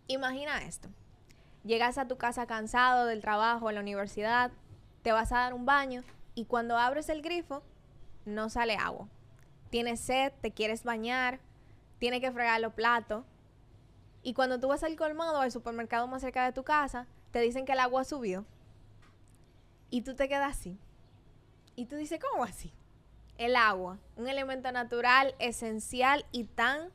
Imagina esto. Llegas a tu casa cansado del trabajo, en la universidad, te vas a dar un baño y cuando abres el grifo, no sale agua. Tienes sed, te quieres bañar, tienes que fregar los platos. Y cuando tú vas al colmado o al supermercado más cerca de tu casa, te dicen que el agua subió. Y tú te quedas así. Y tú dices, ¿cómo así? El agua, un elemento natural, esencial y tan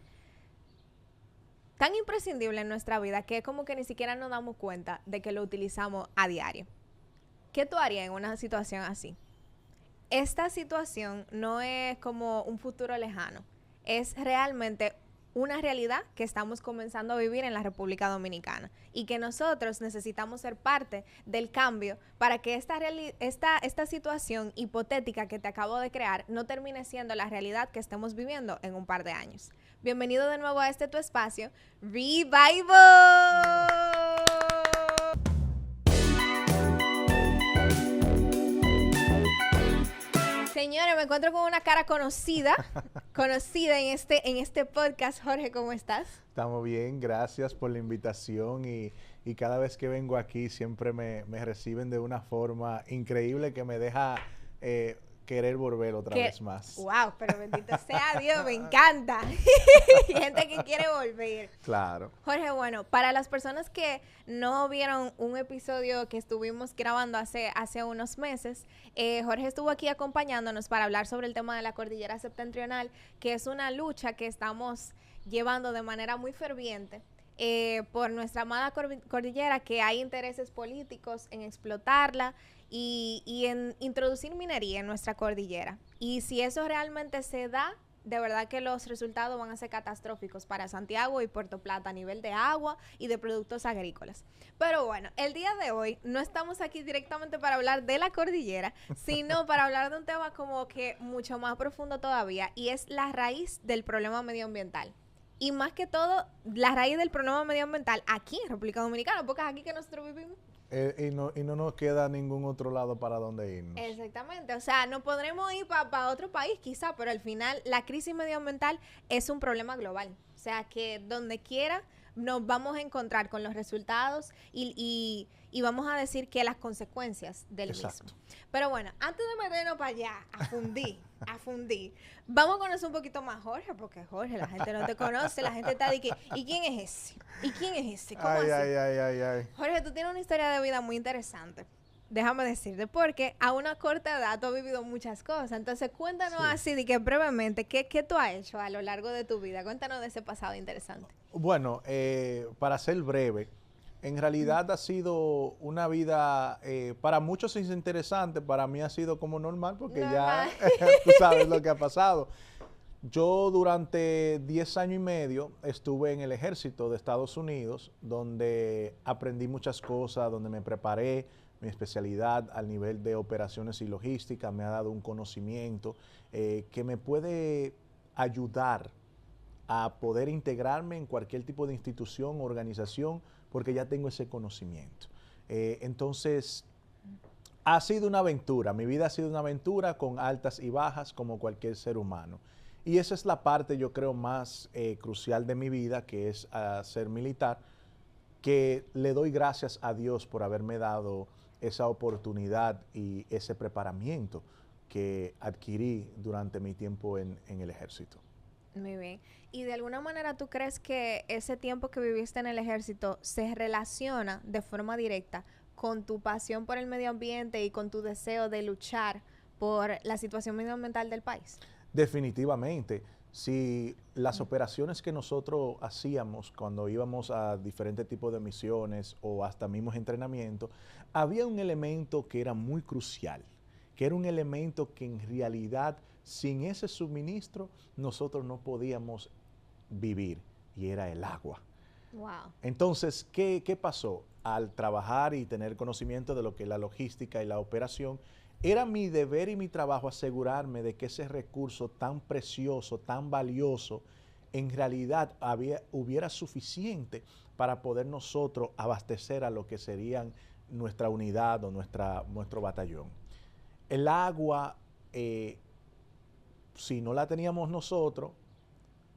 imprescindible en nuestra vida que es como que ni siquiera nos damos cuenta de que lo utilizamos a diario. ¿Qué tú harías en una situación así? Esta situación no es como un futuro lejano, es realmente una realidad que estamos comenzando a vivir en la República Dominicana y que nosotros necesitamos ser parte del cambio para que esta situación hipotética que te acabo de crear no termine siendo la realidad que estemos viviendo en un par de años. Bienvenido de nuevo a tu espacio, Revival. Señores, me encuentro con una cara conocida en este podcast. Jorge, ¿cómo estás? Estamos bien, gracias por la invitación y cada vez que vengo aquí siempre me reciben de una forma increíble que me deja querer volver otra vez más. ¡Wow! Pero bendito sea Dios, me encanta. Gente que quiere volver. Claro. Jorge, bueno, para las personas que no vieron un episodio que estuvimos grabando hace unos meses, Jorge estuvo aquí acompañándonos para hablar sobre el tema de la cordillera septentrional, que es una lucha que estamos llevando de manera muy ferviente. Por nuestra amada cordillera, que hay intereses políticos en explotarla y en introducir minería en nuestra cordillera. Y si eso realmente se da, de verdad que los resultados van a ser catastróficos para Santiago y Puerto Plata a nivel de agua y de productos agrícolas. Pero bueno, el día de hoy no estamos aquí directamente para hablar de la cordillera, sino para hablar de un tema como que mucho más profundo todavía, y es la raíz del problema medioambiental. Y más que todo, la raíz del problema medioambiental aquí en República Dominicana, porque es aquí que nosotros vivimos. Y no nos queda ningún otro lado para donde irnos. Exactamente, o sea, no podremos ir para otro país quizá, pero al final la crisis medioambiental es un problema global. O sea, que donde quiera nos vamos a encontrar con los resultados y vamos a decir que las consecuencias del Exacto. mismo. Pero bueno, antes de meternos para allá, a fundir, vamos a conocer un poquito más a Jorge, porque Jorge, la gente no te conoce, la gente está de que, ¿y quién es ese? ¿Y quién es ese? ¿Cómo así? Ay. Jorge, tú tienes una historia de vida muy interesante. Déjame decirte, porque a una corta edad tú has vivido muchas cosas. Entonces, cuéntanos así, de que brevemente, ¿qué tú has hecho a lo largo de tu vida? Cuéntanos de ese pasado interesante. Bueno, para ser breve, en realidad ha sido una vida, para muchos es interesante, para mí ha sido como normal, porque Normal. ya tú sabes lo que ha pasado. Yo durante 10 años y medio estuve en el ejército de Estados Unidos, donde aprendí muchas cosas, donde me preparé. Mi especialidad al nivel de operaciones y logística me ha dado un conocimiento que me puede ayudar a poder integrarme en cualquier tipo de institución o organización, porque ya tengo ese conocimiento. Entonces, ha sido una aventura, mi vida ha sido una aventura con altas y bajas como cualquier ser humano. Y esa es la parte, yo creo, más crucial de mi vida, que es ser militar, que le doy gracias a Dios por haberme dado esa oportunidad y ese preparamiento que adquirí durante mi tiempo en el ejército. Muy bien. ¿Y de alguna manera tú crees que ese tiempo que viviste en el ejército se relaciona de forma directa con tu pasión por el medio ambiente y con tu deseo de luchar por la situación medioambiental del país? Definitivamente. Si las operaciones que nosotros hacíamos cuando íbamos a diferentes tipos de misiones o hasta mismos entrenamientos, había un elemento que era muy crucial, que era un elemento que en realidad sin ese suministro nosotros no podíamos vivir, y era el agua. Wow. Entonces, ¿qué pasó? Al trabajar y tener conocimiento de lo que es la logística y la operación, era mi deber y mi trabajo asegurarme de que ese recurso tan precioso, tan valioso, en realidad hubiera suficiente para poder nosotros abastecer a lo que serían nuestra unidad o nuestro batallón. El agua, si no la teníamos nosotros,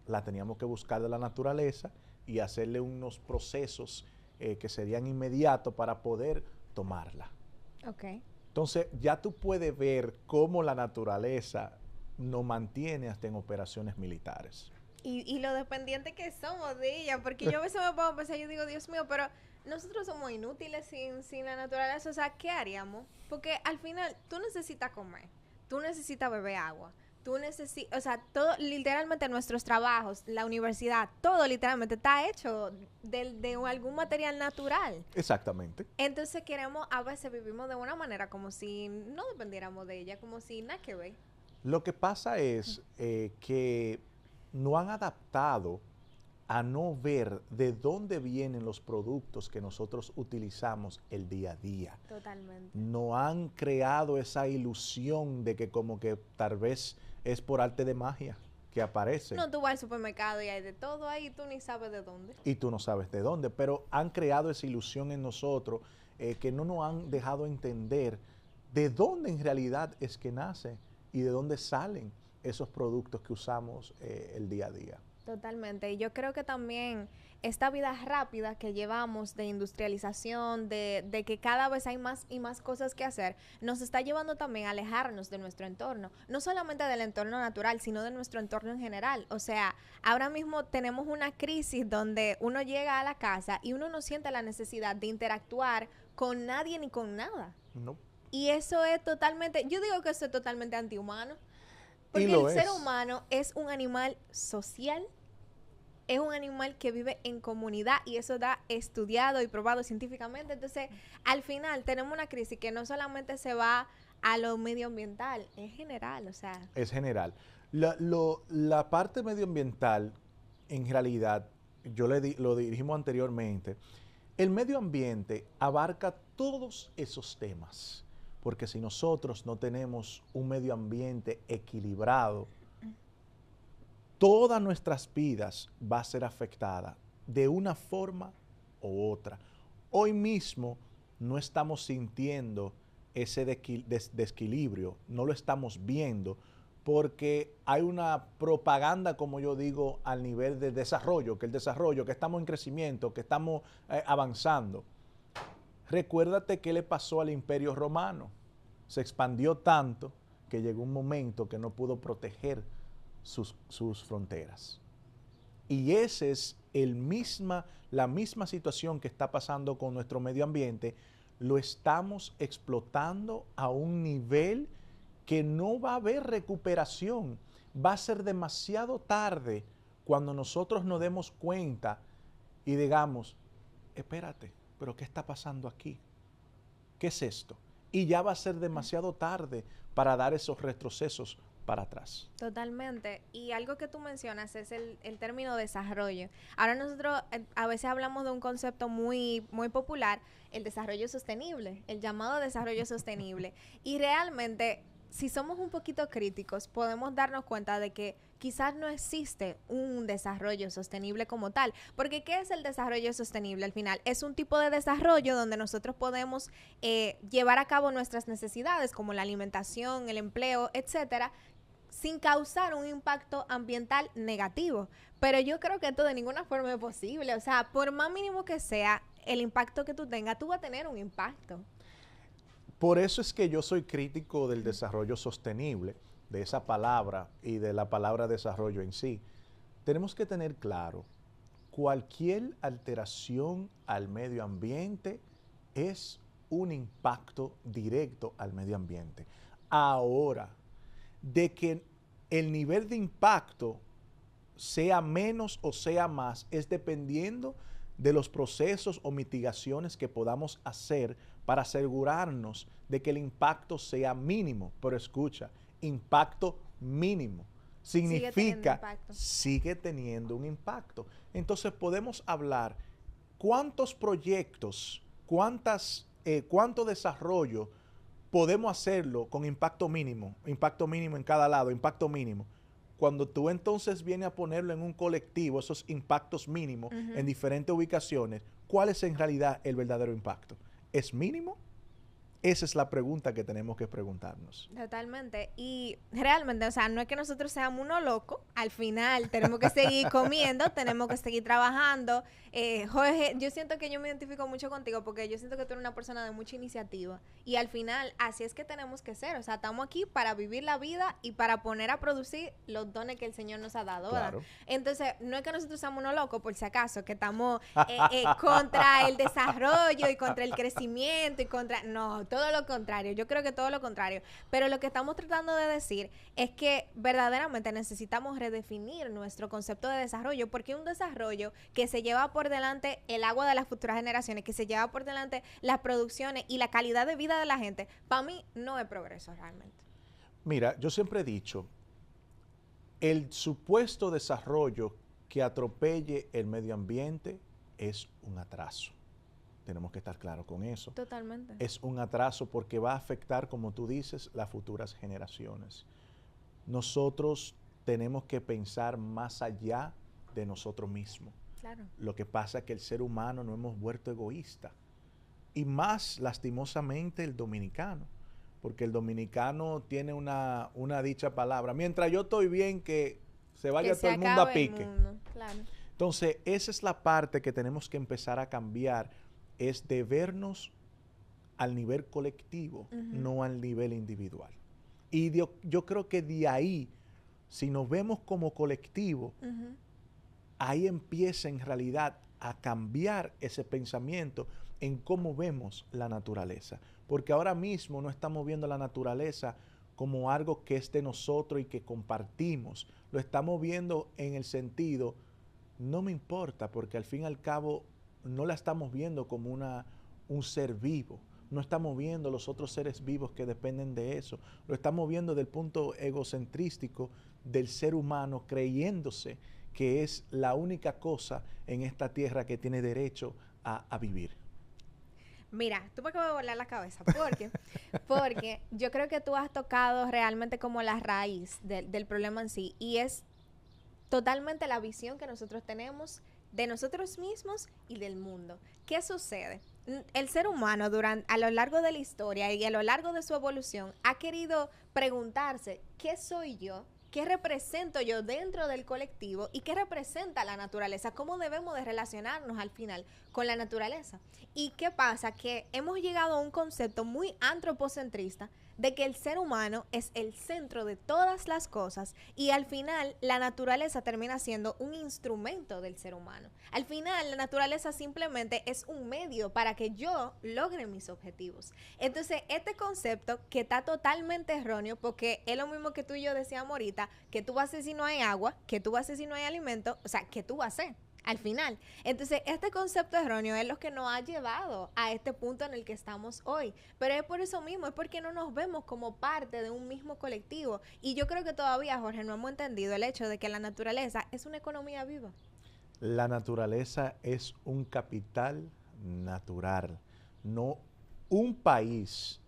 la teníamos que buscar de la naturaleza, y hacerle unos procesos que serían inmediatos para poder tomarla. Ok. Entonces, ya tú puedes ver cómo la naturaleza nos mantiene hasta en operaciones militares. Y lo dependiente que somos de ella, porque yo a veces me pongo a pensar, yo digo, Dios mío, pero nosotros somos inútiles sin la naturaleza, o sea, ¿qué haríamos? Porque al final tú necesitas comer, tú necesitas beber agua, tú necesitas, o sea, todo, literalmente nuestros trabajos, la universidad, todo literalmente está hecho de algún material natural. Exactamente. Entonces a veces vivimos de una manera como si no dependiéramos de ella, como si nada que ver. Lo que pasa es que no han adaptado a no ver de dónde vienen los productos que nosotros utilizamos el día a día. Totalmente. No han creado esa ilusión de que como que tal vez es por arte de magia que aparece. No, tú vas al supermercado y hay de todo ahí y tú ni sabes de dónde. Y tú no sabes de dónde, pero han creado esa ilusión en nosotros que no nos han dejado entender de dónde en realidad es que nace y de dónde salen esos productos que usamos el día a día. Totalmente. Y yo creo que también esta vida rápida que llevamos de industrialización, de que cada vez hay más y más cosas que hacer, nos está llevando también a alejarnos de nuestro entorno. No solamente del entorno natural, sino de nuestro entorno en general. O sea, ahora mismo tenemos una crisis donde uno llega a la casa y uno no siente la necesidad de interactuar con nadie ni con nada. No. Y eso es totalmente, yo digo que eso es totalmente antihumano. Porque Y lo el ser es. humano es un animal social, es un animal que vive en comunidad y eso está estudiado y probado científicamente. Entonces, al final tenemos una crisis que no solamente se va a lo medioambiental, es general, o sea. Es general. La parte medioambiental, en realidad, lo dijimos anteriormente, el medio ambiente abarca todos esos temas. Porque si nosotros no tenemos un medio ambiente equilibrado, todas nuestras vidas va a ser afectada de una forma u otra. Hoy mismo no estamos sintiendo ese desequilibrio, no lo estamos viendo porque hay una propaganda, como yo digo, al nivel de desarrollo, que estamos en crecimiento, que estamos avanzando. Recuérdate qué le pasó al Imperio Romano. Se expandió tanto que llegó un momento que no pudo proteger sus fronteras. Y esa es la misma situación que está pasando con nuestro medio ambiente. Lo estamos explotando a un nivel que no va a haber recuperación. Va a ser demasiado tarde cuando nosotros nos demos cuenta y digamos, espérate, pero ¿qué está pasando aquí? ¿Qué es esto? Y ya va a ser demasiado tarde para dar esos retrocesos para atrás. Totalmente. Y algo que tú mencionas es el término desarrollo. Ahora nosotros a veces hablamos de un concepto muy, muy popular, el desarrollo sostenible, el llamado desarrollo sostenible. Y realmente, si somos un poquito críticos, podemos darnos cuenta de que quizás no existe un desarrollo sostenible como tal. Porque ¿qué es el desarrollo sostenible al final? Es un tipo de desarrollo donde nosotros podemos llevar a cabo nuestras necesidades, como la alimentación, el empleo, etcétera, sin causar un impacto ambiental negativo. Pero yo creo que esto de ninguna forma es posible. O sea, por más mínimo que sea el impacto que tú tengas, tú vas a tener un impacto. Por eso es que yo soy crítico del desarrollo sostenible, de esa palabra y de la palabra desarrollo en sí. Tenemos que tener claro, cualquier alteración al medio ambiente es un impacto directo al medio ambiente. Ahora, de que el nivel de impacto sea menos o sea más, es dependiendo de los procesos o mitigaciones que podamos hacer para asegurarnos de que el impacto sea mínimo. Pero escucha, impacto mínimo significa sigue teniendo un impacto. Entonces podemos hablar cuántos proyectos, cuánto desarrollo podemos hacerlo con impacto mínimo en cada lado, impacto mínimo. Cuando tú entonces vienes a ponerlo en un colectivo, esos impactos mínimos en diferentes ubicaciones, ¿cuál es en realidad el verdadero impacto? ¿Es mínimo Esa es la pregunta que tenemos que preguntarnos. Totalmente. Y realmente, o sea, no es que nosotros seamos unos locos. Al final tenemos que seguir comiendo, tenemos que seguir trabajando. Jorge, yo siento que yo me identifico mucho contigo porque yo siento que tú eres una persona de mucha iniciativa. Y al final, así es que tenemos que ser. O sea, estamos aquí para vivir la vida y para poner a producir los dones que el Señor nos ha dado. Claro. Entonces, no es que nosotros seamos unos locos, por si acaso, que estamos contra el desarrollo y contra el crecimiento y contra... No, todo lo contrario, yo creo que todo lo contrario. Pero lo que estamos tratando de decir es que verdaderamente necesitamos redefinir nuestro concepto de desarrollo, porque un desarrollo que se lleva por delante el agua de las futuras generaciones, que se lleva por delante las producciones y la calidad de vida de la gente, para mí no es progreso realmente. Mira, yo siempre he dicho, el supuesto desarrollo que atropelle el medio ambiente es un atraso. Tenemos que estar claros con eso. Totalmente. Es un atraso porque va a afectar, como tú dices, las futuras generaciones. Nosotros tenemos que pensar más allá de nosotros mismos. Claro. Lo que pasa es que el ser humano nos hemos vuelto egoísta. Y más lastimosamente el dominicano. Porque el dominicano tiene una dicha palabra. Mientras yo estoy bien, que se vaya todo el mundo a pique. Claro. Entonces, esa es la parte que tenemos que empezar a cambiar, es de vernos al nivel colectivo, no al nivel individual. Y yo creo que de ahí, si nos vemos como colectivo, ahí empieza en realidad a cambiar ese pensamiento en cómo vemos la naturaleza. Porque ahora mismo no estamos viendo la naturaleza como algo que es de nosotros y que compartimos. Lo estamos viendo en el sentido, no me importa, porque al fin y al cabo no la estamos viendo como un ser vivo. No estamos viendo los otros seres vivos que dependen de eso. Lo estamos viendo del punto egocentrístico del ser humano, creyéndose que es la única cosa en esta tierra que tiene derecho a vivir. Mira, tú me acabas de volar la cabeza, porque yo creo que tú has tocado realmente como la raíz del problema en sí, y es totalmente la visión que nosotros tenemos de nosotros mismos y del mundo. ¿Qué sucede? El ser humano a lo largo de la historia y a lo largo de su evolución ha querido preguntarse, ¿qué soy yo? ¿Qué represento yo dentro del colectivo? ¿Y qué representa la naturaleza? ¿Cómo debemos de relacionarnos al final con la naturaleza? ¿Y qué pasa? Que hemos llegado a un concepto muy antropocentrista de que el ser humano es el centro de todas las cosas y al final la naturaleza termina siendo un instrumento del ser humano. Al final la naturaleza simplemente es un medio para que yo logre mis objetivos. Entonces este concepto que está totalmente erróneo, porque es lo mismo que tú y yo decíamos ahorita, que tú vas a hacer si no hay agua, que tú vas a hacer si no hay alimento, o sea, ¿qué tú vas a hacer? Al final. Entonces, este concepto erróneo es lo que nos ha llevado a este punto en el que estamos hoy. Pero es por eso mismo, es porque no nos vemos como parte de un mismo colectivo. Y yo creo que todavía, Jorge, no hemos entendido el hecho de que la naturaleza es una economía viva. La naturaleza es un capital natural. No, un país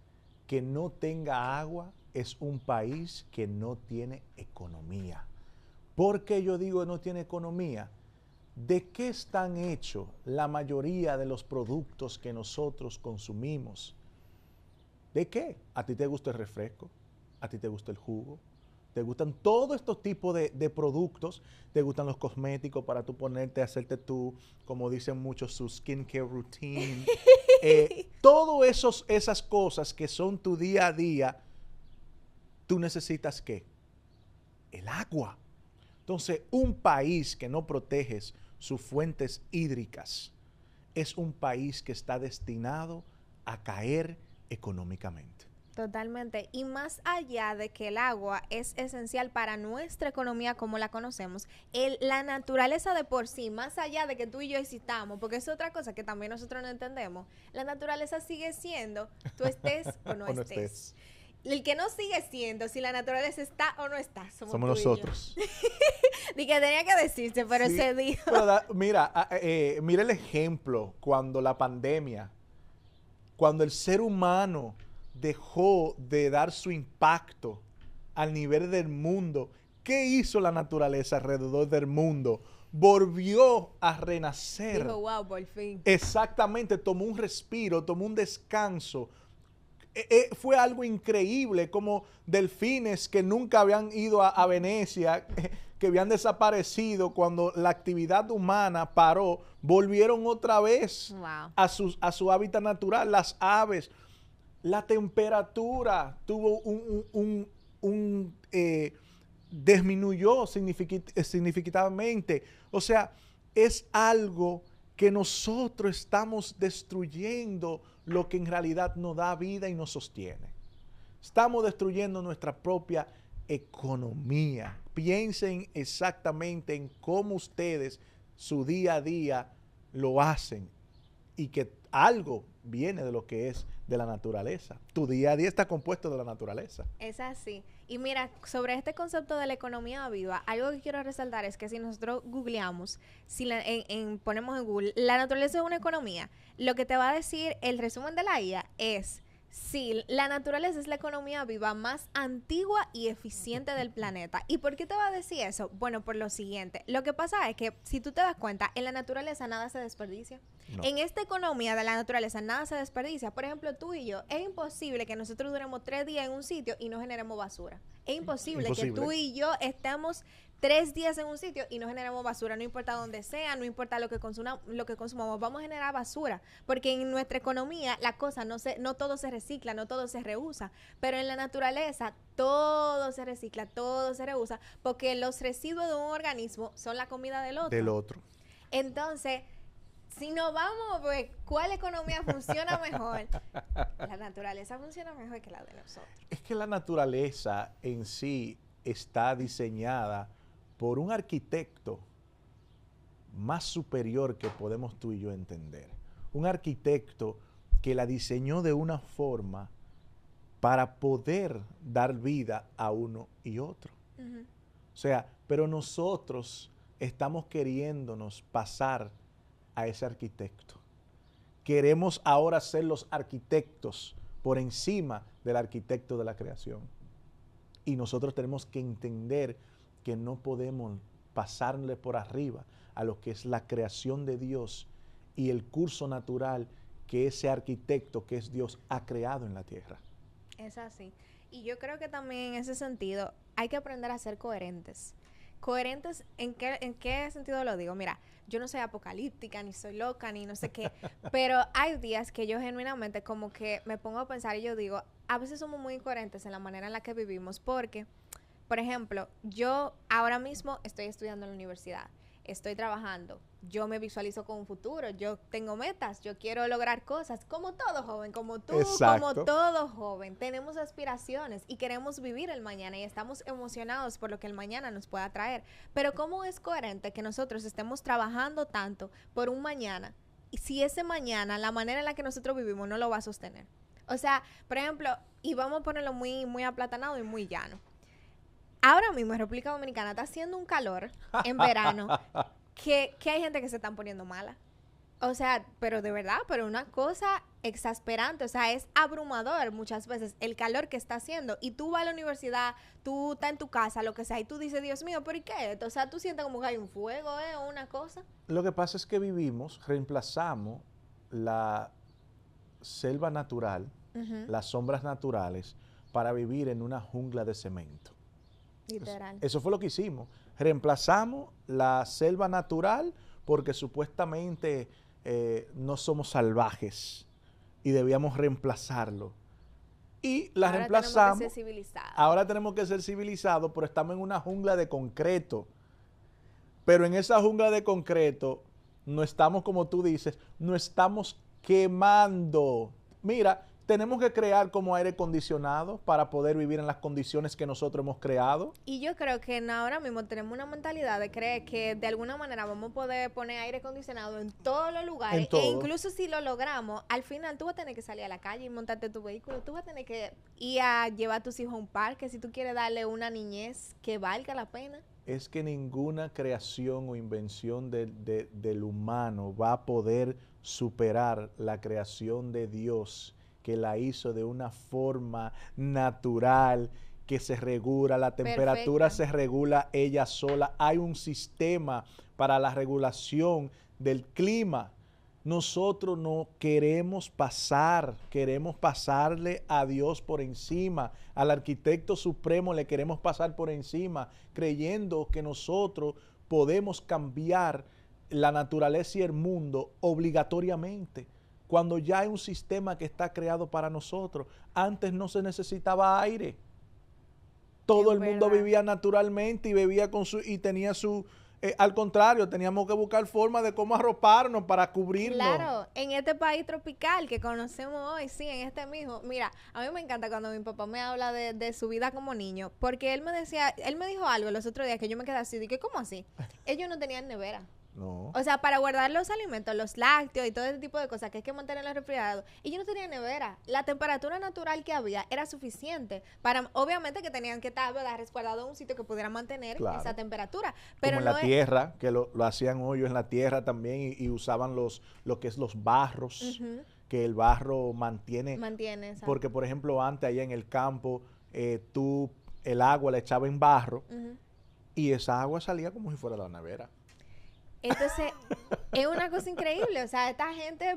que no tenga agua es un país que no tiene economía. ¿Por qué yo digo que no tiene economía? ¿De qué están hechos la mayoría de los productos que nosotros consumimos? ¿De qué? ¿A ti te gusta el refresco? ¿A ti te gusta el jugo? ¿Te gustan todos estos tipos de productos? ¿Te gustan los cosméticos para tú ponerte, hacerte tú, como dicen muchos, su skincare routine? Todas esas cosas que son tu día a día, ¿tú necesitas qué? El agua. Entonces, un país que no protege sus fuentes hídricas es un país que está destinado a caer económicamente. Totalmente. Y más allá de que el agua es esencial para nuestra economía como la conocemos, la naturaleza de por sí, más allá de que tú y yo existamos, porque es otra cosa que también nosotros no entendemos, la naturaleza sigue siendo, tú estés o no estés. El que no sigue siendo, si la naturaleza está o no está, somos nosotros. Dije que tenía que decirse, pero sí, se dijo. Pero mira el ejemplo cuando la pandemia, cuando el ser humano dejó de dar su impacto al nivel del mundo, ¿qué hizo la naturaleza alrededor del mundo? Volvió a renacer. Dijo, wow, por fin. Exactamente, tomó un respiro, tomó un descanso. fue algo increíble, como delfines que nunca habían ido a Venecia, que habían desaparecido cuando la actividad humana paró, volvieron otra vez Wow. a su hábitat natural. Las aves, la temperatura tuvo disminuyó significativamente. O sea, es algo que nosotros estamos destruyendo lo que en realidad nos da vida y nos sostiene. Estamos destruyendo nuestra propia economía. Piensen exactamente en cómo ustedes su día a día lo hacen y que algo viene de lo que es de la naturaleza. Tu día a día está compuesto de la naturaleza. Es así. Y mira, sobre este concepto de la economía viva, algo que quiero resaltar es que si nosotros googleamos, si ponemos en Google, la naturaleza es una economía, lo que te va a decir el resumen de la IA es, sí, la naturaleza es la economía viva más antigua y eficiente del planeta. ¿Y por qué te va a decir eso? Bueno, por lo siguiente. Lo que pasa es que, si tú te das cuenta, en la naturaleza nada se desperdicia. No. En esta economía de la naturaleza nada se desperdicia. Por ejemplo, tú y yo, es imposible que nosotros duremos 3 días en un sitio y no generemos basura. Es imposible que tú y yo estemos 3 días en un sitio y no generamos basura, no importa dónde sea, no importa lo que consumamos, vamos a generar basura, porque en nuestra economía la cosa no todo se recicla, no todo se reusa, pero en la naturaleza todo se recicla, todo se reusa, porque los residuos de un organismo son la comida del otro. Del otro. Entonces, si nos vamos a ver cuál economía funciona mejor, la naturaleza funciona mejor que la de nosotros. Es que la naturaleza en sí está diseñada por un arquitecto más superior que podemos tú y yo entender. Un arquitecto que la diseñó de una forma para poder dar vida a uno y otro. O sea, pero nosotros estamos queriéndonos pasar a ese arquitecto. Queremos ahora ser los arquitectos por encima del arquitecto de la creación. Y nosotros tenemos que entender que no podemos pasarle por arriba a lo que es la creación de Dios y el curso natural que ese arquitecto, que es Dios, ha creado en la tierra. Es así. Y yo creo que también en ese sentido hay que aprender a ser coherentes. ¿Coherentes en qué sentido lo digo? Mira, yo no soy apocalíptica, ni soy loca, ni no sé qué, pero hay días que yo genuinamente como que me pongo a pensar y yo digo, a veces somos muy incoherentes en la manera en la que vivimos porque, por ejemplo, yo ahora mismo estoy estudiando en la universidad, estoy trabajando, yo me visualizo con un futuro, yo tengo metas, yo quiero lograr cosas, como todo joven, como tú, Exacto. como todo joven, tenemos aspiraciones y queremos vivir el mañana y estamos emocionados por lo que el mañana nos pueda traer, pero ¿cómo es coherente que nosotros estemos trabajando tanto por un mañana y si ese mañana, la manera en la que nosotros vivimos no lo va a sostener? O sea, por ejemplo, y vamos a ponerlo muy, muy aplatanado y muy llano. Ahora mismo en República Dominicana está haciendo un calor en verano que hay gente que se están poniendo mala. O sea, pero de verdad, pero una cosa exasperante. O sea, es abrumador muchas veces el calor que está haciendo. Y tú vas a la universidad, tú estás en tu casa, lo que sea, y tú dices, Dios mío, ¿pero y qué? O sea, tú sientes como que hay un fuego, o una cosa. Lo que pasa es que reemplazamos la selva natural, las sombras naturales, para vivir en una jungla de cemento. Literal. Eso fue lo que hicimos. Reemplazamos la selva natural porque supuestamente no somos salvajes y debíamos reemplazarlo. Y la ahora reemplazamos. Tenemos que ser civilizados. Ahora tenemos que ser civilizados, pero estamos en una jungla de concreto. Pero en esa jungla de concreto no estamos, como tú dices, no estamos quemando. Mira, tenemos que crear como aire acondicionado para poder vivir en las condiciones que nosotros hemos creado. Y yo creo que ahora mismo tenemos una mentalidad de creer que de alguna manera vamos a poder poner aire acondicionado en todos los lugares. E incluso si lo logramos, al final tú vas a tener que salir a la calle y montarte tu vehículo. Tú vas a tener que ir a llevar a tus hijos a un parque si tú quieres darle una niñez que valga la pena. Es que ninguna creación o invención del humano va a poder superar la creación de Dios, que la hizo de una forma natural, que se regula, la temperatura se regula ella sola. Hay un sistema para la regulación del clima. Nosotros no queremos pasarle a Dios por encima, al arquitecto supremo le queremos pasar por encima, creyendo que nosotros podemos cambiar la naturaleza y el mundo obligatoriamente, cuando ya hay un sistema que está creado para nosotros. Antes no se necesitaba aire. Todo el mundo vivía naturalmente y bebía y tenía su... al contrario, teníamos que buscar formas de cómo arroparnos para cubrirnos. Claro, en este país tropical que conocemos hoy, sí, en este mismo. Mira, a mí me encanta cuando mi papá me habla de su vida como niño, porque él me dijo algo los otros días que yo me quedé así, dije, ¿cómo así? Ellos no tenían nevera. No. O sea, para guardar los alimentos, los lácteos y todo ese tipo de cosas que hay que mantenerlos refrigerados. Y yo no tenía nevera. La temperatura natural que había era suficiente para, obviamente que tenían que estar resguardados en un sitio que pudiera mantener esa temperatura. Pero como en la tierra, que lo hacían hoyos en la tierra también y usaban lo que es los barros, que el barro mantiene. Porque, por ejemplo, antes allá en el campo, el agua la echaba en barro y esa agua salía como si fuera la nevera. Entonces, es una cosa increíble. O sea, esta gente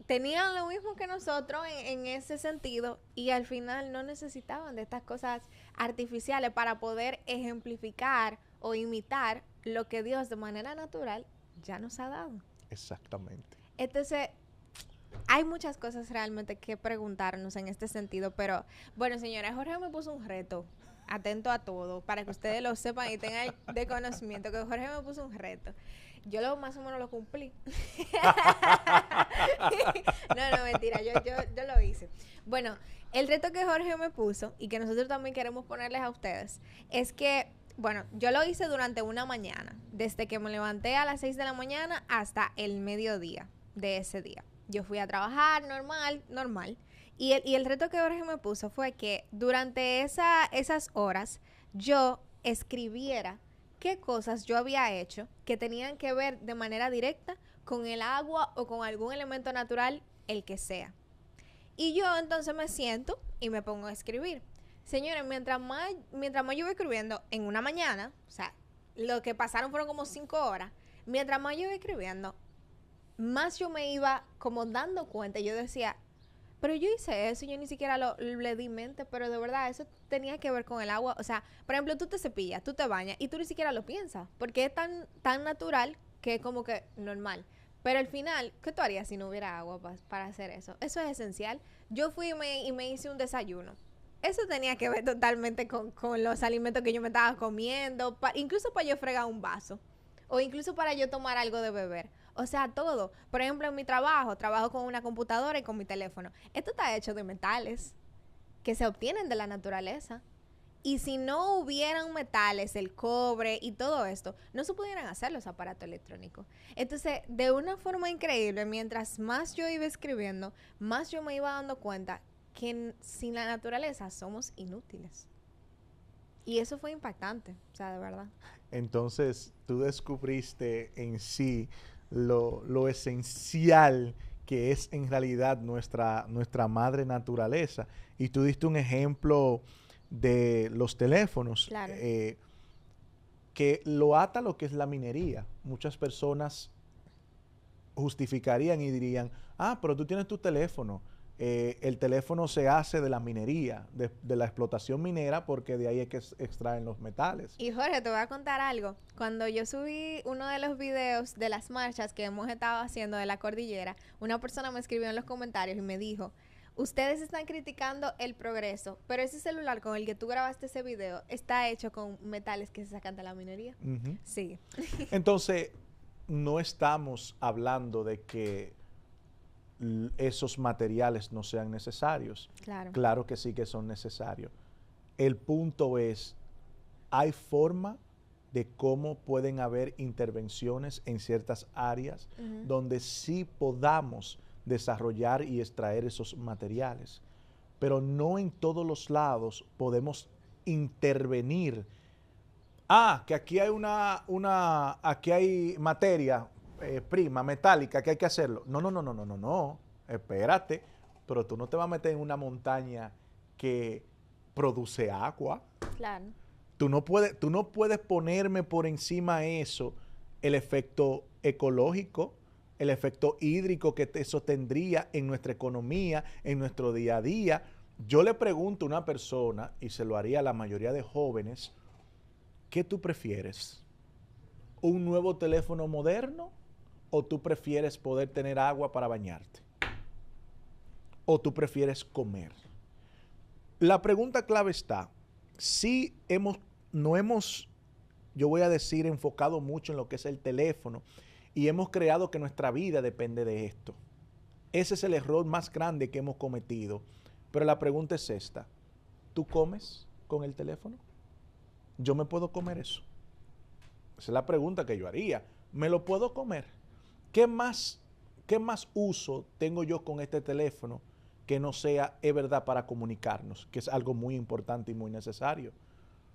tenían lo mismo que nosotros en ese sentido y al final no necesitaban de estas cosas artificiales para poder ejemplificar o imitar lo que Dios de manera natural ya nos ha dado. Exactamente. Entonces, hay muchas cosas realmente que preguntarnos en este sentido, pero bueno, señora, Jorge me puso un reto. Atento a todo, para que ustedes lo sepan y tengan de conocimiento que Jorge me puso un reto. Yo más o menos lo cumplí. No, mentira, yo lo hice. Bueno, el reto que Jorge me puso y que nosotros también queremos ponerles a ustedes es que, bueno, yo lo hice durante una mañana, desde que me levanté a las 6 de la mañana hasta el mediodía de ese día. Yo fui a trabajar normal. Y el reto que Jorge me puso fue que durante esas horas yo escribiera qué cosas yo había hecho que tenían que ver de manera directa con el agua o con algún elemento natural, el que sea. Y yo entonces me siento y me pongo a escribir. Señores, mientras más yo iba escribiendo en una mañana, o sea, lo que pasaron fueron como 5 horas, mientras más yo iba escribiendo, más yo me iba como dando cuenta. Yo decía, pero yo hice eso, yo ni siquiera le di mente, pero de verdad eso tenía que ver con el agua. O sea, por ejemplo, tú te cepillas, tú te bañas y tú ni siquiera lo piensas, porque es tan natural que es como que normal. Pero al final, ¿qué tú harías si no hubiera agua para hacer eso? Eso es esencial. Yo fui y me hice un desayuno. Eso tenía que ver totalmente con los alimentos que yo me estaba comiendo, incluso para yo fregar un vaso, o incluso para yo tomar algo de beber. O sea, todo. Por ejemplo, en mi trabajo con una computadora y con mi teléfono. Esto está hecho de metales que se obtienen de la naturaleza. Y si no hubieran metales, el cobre y todo esto, no se pudieran hacer los aparatos electrónicos. Entonces, de una forma increíble, mientras más yo iba escribiendo, más yo me iba dando cuenta que sin la naturaleza somos inútiles. Y eso fue impactante, o sea, de verdad. Entonces, tú descubriste en sí lo esencial que es en realidad nuestra madre naturaleza. Y tú diste un ejemplo de los teléfonos, claro, que lo ata a lo que es la minería. Muchas personas justificarían y dirían, pero tú tienes tu teléfono. El teléfono se hace de la minería, de la explotación minera, porque de ahí es que extraen los metales. Y Jorge, te voy a contar algo. Cuando yo subí uno de los videos de las marchas que hemos estado haciendo de la cordillera, una persona me escribió en los comentarios y me dijo, ustedes están criticando el progreso, pero ese celular con el que tú grabaste ese video está hecho con metales que se sacan de la minería. Sí. Entonces, no estamos hablando de que esos materiales no sean necesarios. Claro que sí que son necesarios. El punto es, hay forma de cómo pueden haber intervenciones en ciertas áreas donde sí podamos desarrollar y extraer esos materiales, pero no en todos los lados podemos intervenir. Que aquí hay aquí hay materia prima, metálica, que hay que hacerlo. No. Espérate, pero tú no te vas a meter en una montaña que produce agua. Claro. Tú no puedes ponerme por encima de eso el efecto ecológico el efecto hídrico que eso tendría en nuestra economía, en nuestro día a día. Yo le pregunto a una persona, y se lo haría a la mayoría de jóvenes, ¿qué tú prefieres? ¿Un nuevo teléfono moderno o tú prefieres poder tener agua para bañarte? ¿O tú prefieres comer? La pregunta clave está, si no hemos, yo voy a decir, enfocado mucho en lo que es el teléfono y hemos creado que nuestra vida depende de esto. Ese es el error más grande que hemos cometido. Pero la pregunta es esta, ¿tú comes con el teléfono? ¿Yo me puedo comer eso? Esa es la pregunta que yo haría. ¿Me lo puedo comer? ¿Qué más uso tengo yo con este teléfono que no sea, es verdad, para comunicarnos? Que es algo muy importante y muy necesario.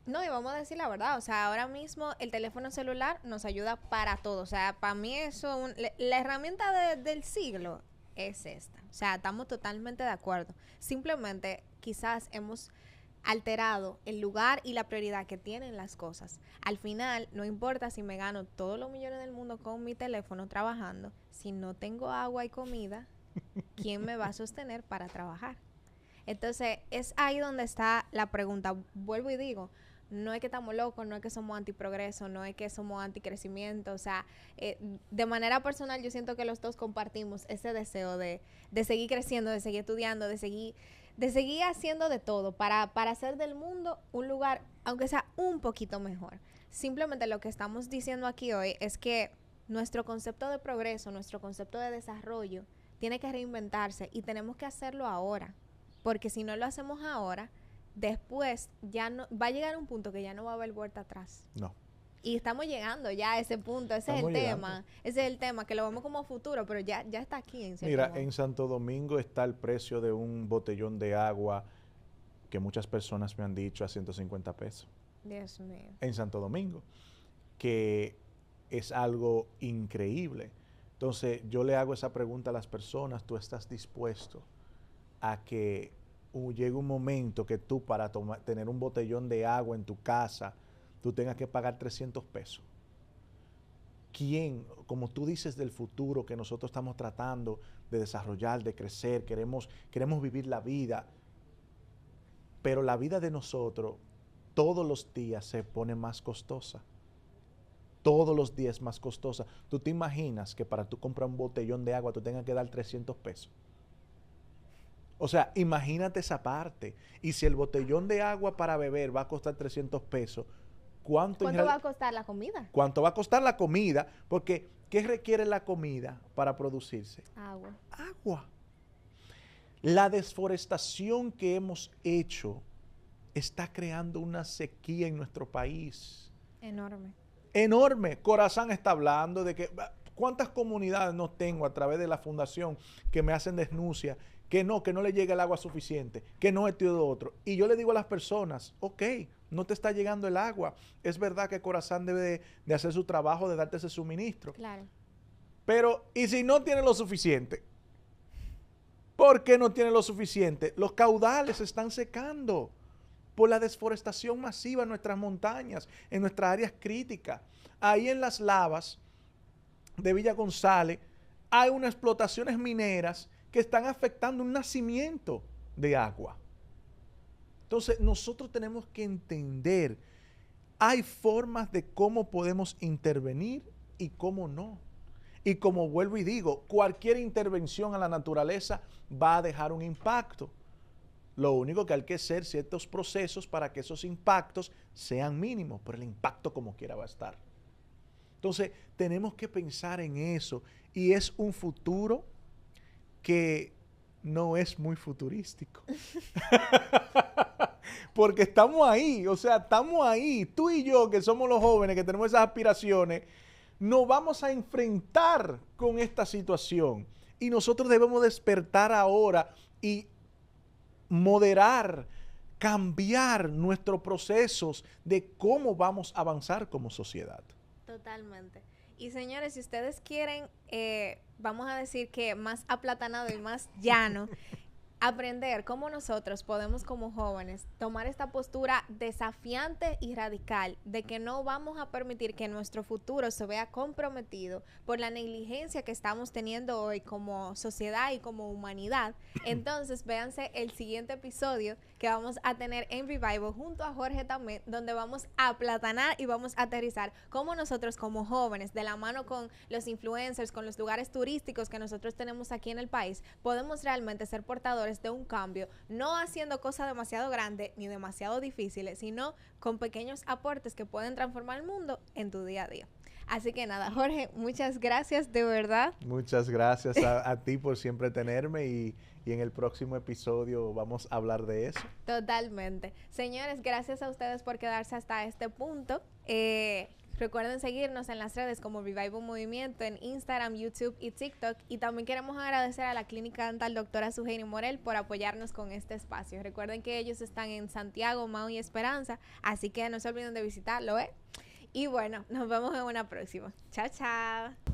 No, y vamos a decir la verdad, o sea, ahora mismo el teléfono celular nos ayuda para todo, o sea, para mí eso, la herramienta del siglo es esta, o sea, estamos totalmente de acuerdo, simplemente quizás hemos alterado el lugar y la prioridad que tienen las cosas. Al final, no importa si me gano todos los millones del mundo con mi teléfono trabajando, si no tengo agua y comida, ¿quién me va a sostener para trabajar? Entonces, es ahí donde está la pregunta. Vuelvo y digo, no es que estamos locos, no es que somos antiprogreso, no es que somos anticrecimiento. O sea, de manera personal yo siento que los dos compartimos ese deseo de seguir creciendo, de seguir estudiando, de seguir haciendo de todo para hacer del mundo un lugar, aunque sea un poquito mejor. Simplemente lo que estamos diciendo aquí hoy es que nuestro concepto de progreso, nuestro concepto de desarrollo tiene que reinventarse y tenemos que hacerlo ahora. Porque si no lo hacemos ahora, después ya no va a llegar un punto que ya no va a haber vuelta atrás. No. Y estamos llegando ya a ese punto, ese es el tema, ese es el tema, que lo vemos como futuro, pero ya está aquí. Mira, en Santo Domingo está el precio de un botellón de agua que muchas personas me han dicho a 150 pesos. Dios mío. En Santo Domingo, que es algo increíble. Entonces, yo le hago esa pregunta a las personas, ¿tú estás dispuesto a que llegue un momento que tú para tener un botellón de agua en tu casa, tú tengas que pagar 300 pesos? ¿Quién, como tú dices del futuro que nosotros estamos tratando de desarrollar, de crecer, queremos vivir la vida, pero la vida de nosotros todos los días se pone más costosa? Todos los días más costosa. ¿Tú te imaginas que para tú comprar un botellón de agua tú tengas que dar 300 pesos? O sea, imagínate esa parte. Y si el botellón de agua para beber va a costar 300 pesos, ¿cuánto va a costar la comida? ¿Cuánto va a costar la comida? Porque, ¿qué requiere la comida para producirse? Agua. Agua. La desforestación que hemos hecho está creando una sequía en nuestro país. Enorme. Enorme. Corazán está hablando de que cuántas comunidades no tengo a través de la fundación que me hacen denuncia que no le llega el agua suficiente, que no esto y lo otro. Y yo le digo a las personas, ok, no te está llegando el agua. Es verdad que Corazán debe de hacer su trabajo de darte ese suministro. Claro. Pero, ¿y si no tiene lo suficiente? ¿Por qué no tiene lo suficiente? Los caudales se están secando por la desforestación masiva en nuestras montañas, en nuestras áreas críticas. Ahí en las lavas de Villa González hay unas explotaciones mineras que están afectando un nacimiento de agua. Entonces, nosotros tenemos que entender, hay formas de cómo podemos intervenir y cómo no. Y como vuelvo y digo, cualquier intervención a la naturaleza va a dejar un impacto. Lo único que hay que hacer ciertos procesos para que esos impactos sean mínimos, pero el impacto como quiera va a estar. Entonces, tenemos que pensar en eso y es un futuro que no es muy futurístico. Porque estamos ahí, o sea, estamos ahí. Tú y yo, que somos los jóvenes, que tenemos esas aspiraciones, nos vamos a enfrentar con esta situación. Y nosotros debemos despertar ahora y moderar, cambiar nuestros procesos de cómo vamos a avanzar como sociedad. Totalmente. Y señores, si ustedes quieren, vamos a decir que más aplatanado y más llano, aprender cómo nosotros podemos como jóvenes tomar esta postura desafiante y radical de que no vamos a permitir que nuestro futuro se vea comprometido por la negligencia que estamos teniendo hoy como sociedad y como humanidad. Entonces véanse el siguiente episodio que vamos a tener en Revival junto a Jorge también, donde vamos a aplatanar y vamos a aterrizar cómo nosotros como jóvenes, de la mano con los influencers, con los lugares turísticos que nosotros tenemos aquí en el país, podemos realmente ser portadores de un cambio, no haciendo cosas demasiado grandes ni demasiado difíciles, sino con pequeños aportes que pueden transformar el mundo en tu día a día. Así que nada, Jorge, muchas gracias, de verdad. Muchas gracias a ti por siempre tenerme y en el próximo episodio vamos a hablar de eso. Totalmente. Señores, gracias a ustedes por quedarse hasta este punto. Recuerden seguirnos en las redes como Revival Movimiento en Instagram, YouTube y TikTok. Y también queremos agradecer a la Clínica Dental Doctora Suheini Morel por apoyarnos con este espacio. Recuerden que ellos están en Santiago, Mau y Esperanza, así que no se olviden de visitarlo, ¿eh? Y bueno, nos vemos en una próxima. Chao, chao.